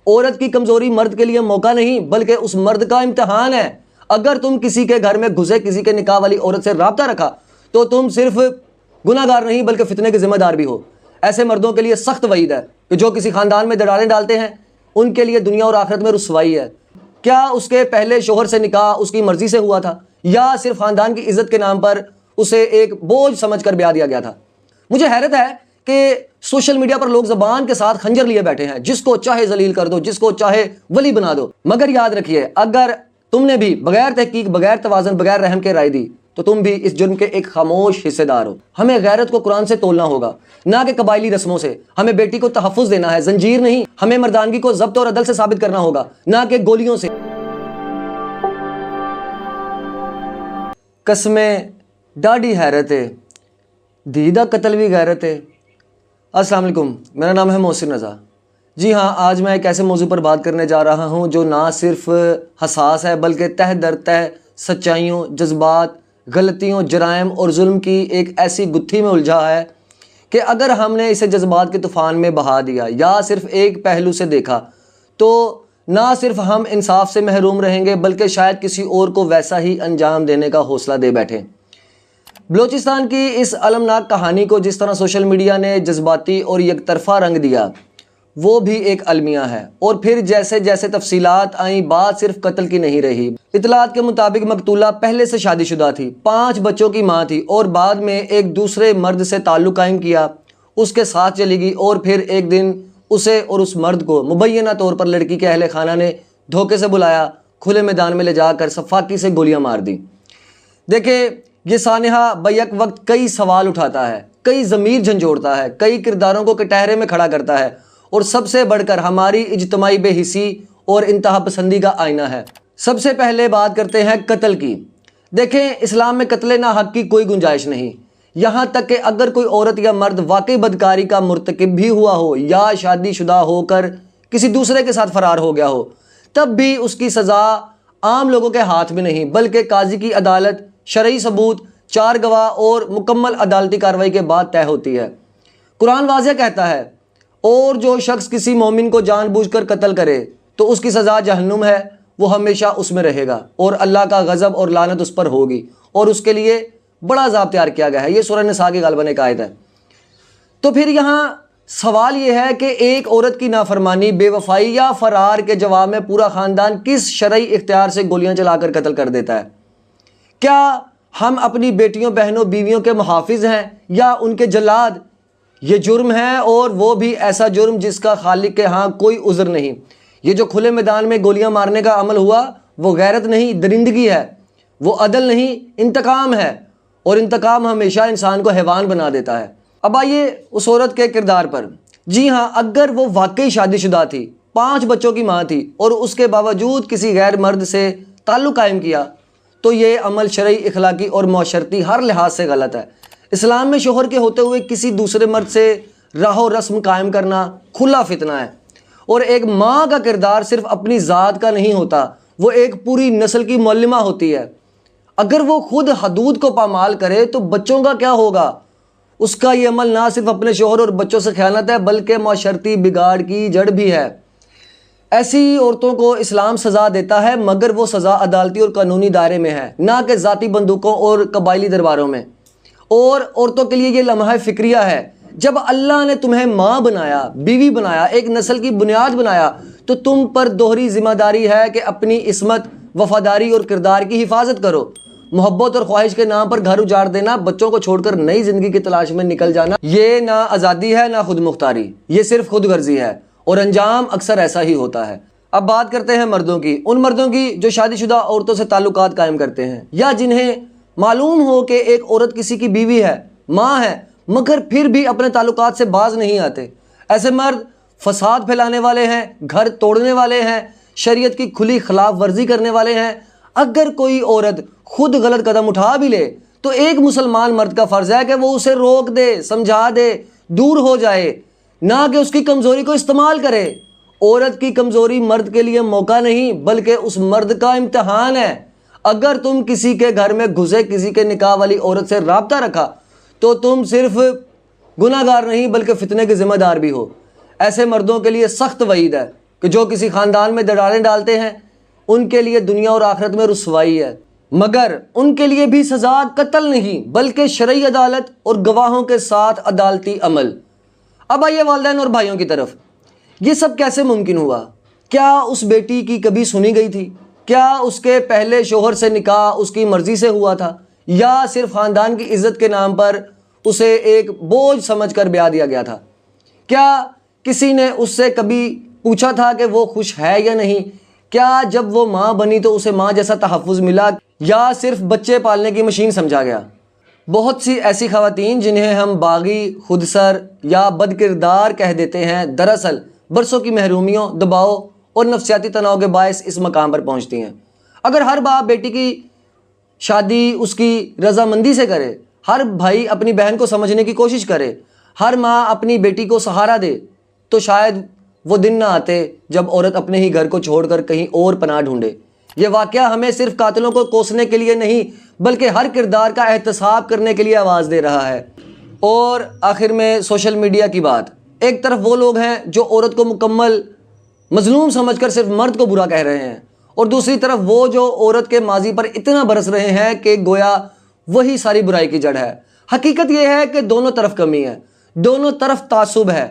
عورت کی کمزوری مرد کے لیے موقع نہیں بلکہ اس مرد کا امتحان ہے۔ اگر تم کسی کے گھر میں گھسے، کسی کے نکاح والی عورت سے رابطہ رکھا تو تم صرف گناہ گار نہیں بلکہ فتنے کے ذمہ دار بھی ہو۔ ایسے مردوں کے لیے سخت وعید ہے کہ جو کسی خاندان میں دراڑیں ڈالتے ہیں، ان کے لیے دنیا اور آخرت میں رسوائی ہے۔ کیا اس کے پہلے شوہر سے نکاح اس کی مرضی سے ہوا تھا یا صرف خاندان کی عزت کے نام پر اسے ایک بوجھ سمجھ کر بیاہ دیا گیا تھا؟ مجھے حیرت ہے کہ سوشل میڈیا پر لوگ زبان کے ساتھ خنجر لیے بیٹھے ہیں، جس کو چاہے ذلیل کر دو، جس کو چاہے ولی بنا دو۔ مگر یاد رکھیے، اگر تم نے بھی بغیر تحقیق، بغیر توازن، بغیر رحم کے رائے دی تو تم بھی اس جرم کے ایک خاموش حصے دار ہو۔ ہمیں غیرت کو قرآن سے تولنا ہوگا، نہ کہ قبائلی رسموں سے۔ ہمیں بیٹی کو تحفظ دینا ہے، زنجیر نہیں۔ ہمیں مردانگی کو ضبط اور عدل سے ثابت کرنا ہوگا، نہ کہ گولیوں سے۔ قسمیں ڈاڑی حیرت ہے، دیدہ قتل بھی غیرت ہے۔ السلام علیکم، میرا نام ہے محسن رضا۔ جی ہاں، آج میں ایک ایسے موضوع پر بات کرنے جا رہا ہوں جو نہ صرف حساس ہے بلکہ تہ در تہ سچائیوں، جذبات، غلطیوں، جرائم اور ظلم کی ایک ایسی گتھی میں الجھا ہے کہ اگر ہم نے اسے جذبات کے طوفان میں بہا دیا یا صرف ایک پہلو سے دیکھا تو نہ صرف ہم انصاف سے محروم رہیں گے بلکہ شاید کسی اور کو ویسا ہی انجام دینے کا حوصلہ دے بیٹھیں۔ بلوچستان کی اس المناک کہانی کو جس طرح سوشل میڈیا نے جذباتی اور یک طرفہ رنگ دیا، وہ بھی ایک المیہ ہے۔ اور پھر جیسے جیسے تفصیلات آئیں، بات صرف قتل کی نہیں رہی۔ اطلاعات کے مطابق مقتولہ پہلے سے شادی شدہ تھی، 5 بچوں کی ماں تھی اور بعد میں ایک دوسرے مرد سے تعلق قائم کیا، اس کے ساتھ چلی گئی اور پھر ایک دن اسے اور اس مرد کو مبینہ طور پر لڑکی کے اہل خانہ نے دھوکے سے بلایا، کھلے میدان میں لے جا کر سفاکی سے گولیاں مار دی۔ دیکھیں، یہ سانحہ بیک وقت کئی سوال اٹھاتا ہے، کئی ضمیر جھنجھوڑتا ہے، کئی کرداروں کو کٹہرے میں کھڑا کرتا ہے اور سب سے بڑھ کر ہماری اجتماعی بے حسی اور انتہا پسندی کا آئینہ ہے۔ سب سے پہلے بات کرتے ہیں قتل کی۔ دیکھیں، اسلام میں قتل ناحق کی کوئی گنجائش نہیں، یہاں تک کہ اگر کوئی عورت یا مرد واقعی بدکاری کا مرتکب بھی ہوا ہو یا شادی شدہ ہو کر کسی دوسرے کے ساتھ فرار ہو گیا ہو، تب بھی اس کی سزا عام لوگوں کے ہاتھ میں نہیں بلکہ قاضی کی عدالت، شرعی ثبوت، 4 گواہ اور مکمل عدالتی کارروائی کے بعد طے ہوتی ہے۔ قرآن واضح کہتا ہے، اور جو شخص کسی مومن کو جان بوجھ کر قتل کرے تو اس کی سزا جہنم ہے، وہ ہمیشہ اس میں رہے گا اور اللہ کا غضب اور لعنت اس پر ہوگی اور اس کے لیے بڑا عذاب تیار کیا گیا ہے۔ یہ سورہ نساء کی غالباً ایک آیت ہے۔ تو پھر یہاں سوال یہ ہے کہ ایک عورت کی نافرمانی، بے وفائی یا فرار کے جواب میں پورا خاندان کس شرعی اختیار سے گولیاں چلا کر قتل کر دیتا ہے؟ کیا ہم اپنی بیٹیوں، بہنوں، بیویوں کے محافظ ہیں یا ان کے جلاد؟ یہ جرم ہے اور وہ بھی ایسا جرم جس کا خالق کے ہاں کوئی عذر نہیں۔ یہ جو کھلے میدان میں گولیاں مارنے کا عمل ہوا، وہ غیرت نہیں، درندگی ہے، وہ عدل نہیں، انتقام ہے، اور انتقام ہمیشہ انسان کو حیوان بنا دیتا ہے۔ اب آئیے اس عورت کے کردار پر۔ جی ہاں، اگر وہ واقعی شادی شدہ تھی، 5 بچوں کی ماں تھی اور اس کے باوجود کسی غیر مرد سے تعلق قائم کیا تو یہ عمل شرعی، اخلاقی اور معاشرتی ہر لحاظ سے غلط ہے۔ اسلام میں شوہر کے ہوتے ہوئے کسی دوسرے مرد سے راہ و رسم قائم کرنا کھلا فتنہ ہے۔ اور ایک ماں کا کردار صرف اپنی ذات کا نہیں ہوتا، وہ ایک پوری نسل کی معلمہ ہوتی ہے۔ اگر وہ خود حدود کو پامال کرے تو بچوں کا کیا ہوگا؟ اس کا یہ عمل نہ صرف اپنے شوہر اور بچوں سے خیانت ہے بلکہ معاشرتی بگاڑ کی جڑ بھی ہے۔ ایسی عورتوں کو اسلام سزا دیتا ہے مگر وہ سزا عدالتی اور قانونی دائرے میں ہے، نہ کہ ذاتی بندوقوں اور قبائلی درباروں میں۔ اور عورتوں کے لیے یہ لمحہ فکریہ ہے، جب اللہ نے تمہیں ماں بنایا، بیوی بنایا، ایک نسل کی بنیاد بنایا، تو تم پر دوہری ذمہ داری ہے کہ اپنی عصمت، وفاداری اور کردار کی حفاظت کرو۔ محبت اور خواہش کے نام پر گھر اجاڑ دینا، بچوں کو چھوڑ کر نئی زندگی کی تلاش میں نکل جانا، یہ نہ آزادی ہے نہ خود مختاری، یہ صرف خود غرضی ہے، اور انجام اکثر ایسا ہی ہوتا ہے۔ اب بات کرتے ہیں مردوں کی، ان مردوں کی جو شادی شدہ عورتوں سے تعلقات قائم کرتے ہیں یا جنہیں معلوم ہو کہ ایک عورت کسی کی بیوی ہے، ماں ہے، مگر پھر بھی اپنے تعلقات سے باز نہیں آتے۔ ایسے مرد فساد پھیلانے والے ہیں، گھر توڑنے والے ہیں، شریعت کی کھلی خلاف ورزی کرنے والے ہیں۔ اگر کوئی عورت خود غلط قدم اٹھا بھی لے تو ایک مسلمان مرد کا فرض ہے کہ وہ اسے روک دے، سمجھا دے، دور ہو جائے، نہ کہ اس کی کمزوری کو استعمال کرے۔ عورت کی کمزوری مرد کے لیے موقع نہیں بلکہ اس مرد کا امتحان ہے۔ اگر تم کسی کے گھر میں گھسے، کسی کے نکاح والی عورت سے رابطہ رکھا تو تم صرف گناہ گار نہیں بلکہ فتنے کے ذمہ دار بھی ہو۔ ایسے مردوں کے لیے سخت وعید ہے کہ جو کسی خاندان میں دراڑیں ڈالتے ہیں ان کے لیے دنیا اور آخرت میں رسوائی ہے، مگر ان کے لیے بھی سزا قتل نہیں بلکہ شرعی عدالت اور گواہوں کے ساتھ عدالتی عمل۔ اب آئیے والدین اور بھائیوں کی طرف، یہ سب کیسے ممکن ہوا؟ کیا اس بیٹی کی کبھی سنی گئی تھی؟ کیا اس کے پہلے شوہر سے نکاح اس کی مرضی سے ہوا تھا، یا صرف خاندان کی عزت کے نام پر اسے ایک بوجھ سمجھ کر بیاہ دیا گیا تھا؟ کیا کسی نے اس سے کبھی پوچھا تھا کہ وہ خوش ہے یا نہیں؟ کیا جب وہ ماں بنی تو اسے ماں جیسا تحفظ ملا، یا صرف بچے پالنے کی مشین سمجھا گیا؟ بہت سی ایسی خواتین جنہیں ہم باغی، خودسر یا بد کردار کہہ دیتے ہیں، دراصل برسوں کی محرومیوں، دباؤ اور نفسیاتی تناؤ کے باعث اس مقام پر پہنچتی ہیں۔ اگر ہر باپ بیٹی کی شادی اس کی رضامندی سے کرے، ہر بھائی اپنی بہن کو سمجھنے کی کوشش کرے، ہر ماں اپنی بیٹی کو سہارا دے، تو شاید وہ دن نہ آتے جب عورت اپنے ہی گھر کو چھوڑ کر کہیں اور پناہ ڈھونڈے۔ یہ واقعہ ہمیں صرف قاتلوں کو کوسنے کے لیے نہیں بلکہ ہر کردار کا احتساب کرنے کے لیے آواز دے رہا ہے۔ اور آخر میں سوشل میڈیا کی بات، ایک طرف وہ لوگ ہیں جو عورت کو مکمل مظلوم سمجھ کر صرف مرد کو برا کہہ رہے ہیں، اور دوسری طرف وہ جو عورت کے ماضی پر اتنا برس رہے ہیں کہ گویا وہی ساری برائی کی جڑ ہے۔ حقیقت یہ ہے کہ دونوں طرف کمی ہے، دونوں طرف تعصب ہے۔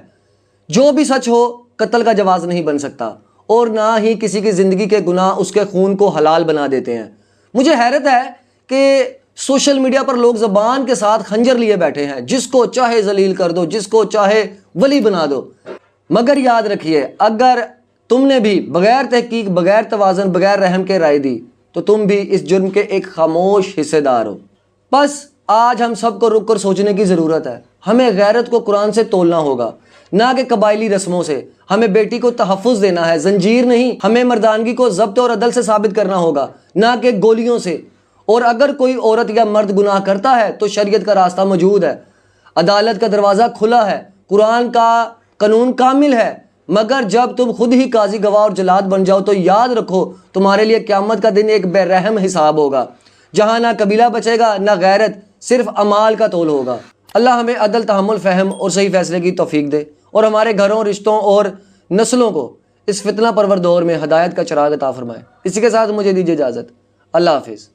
جو بھی سچ ہو قتل کا جواز نہیں بن سکتا، اور نہ ہی کسی کی زندگی کے گناہ اس کے خون کو حلال بنا دیتے ہیں۔ مجھے حیرت ہے کہ سوشل میڈیا پر لوگ زبان کے ساتھ خنجر لیے بیٹھے ہیں، جس کو چاہے ذلیل کر دو، جس کو چاہے ولی بنا دو۔ مگر یاد رکھیے، اگر تم نے بھی بغیر تحقیق، بغیر توازن، بغیر رحم کے رائے دی تو تم بھی اس جرم کے ایک خاموش حصے دار ہو۔ بس آج ہم سب کو رک کر سوچنے کی ضرورت ہے۔ ہمیں غیرت کو قرآن سے تولنا ہوگا، نہ کہ قبائلی رسموں سے۔ ہمیں بیٹی کو تحفظ دینا ہے، زنجیر نہیں۔ ہمیں مردانگی کو ضبط اور عدل سے ثابت کرنا ہوگا، نہ کہ گولیوں سے۔ اور اگر کوئی عورت یا مرد گناہ کرتا ہے تو شریعت کا راستہ موجود ہے، عدالت کا دروازہ کھلا ہے، قرآن کا قانون کامل ہے۔ مگر جب تم خود ہی قاضی، گواہ اور جلاد بن جاؤ تو یاد رکھو تمہارے لیے قیامت کا دن ایک بے رحم حساب ہوگا، جہاں نہ قبیلہ بچے گا، نہ غیرت، صرف اعمال کا تول ہوگا۔ اللہ ہمیں عدل، تحمل، فہم اور صحیح فیصلے کی توفیق دے، اور ہمارے گھروں، رشتوں اور نسلوں کو اس فتنہ پرور دور میں ہدایت کا چراغ عطا فرمائے۔ اسی کے ساتھ مجھے دیجیے اجازت۔ اللہ حافظ۔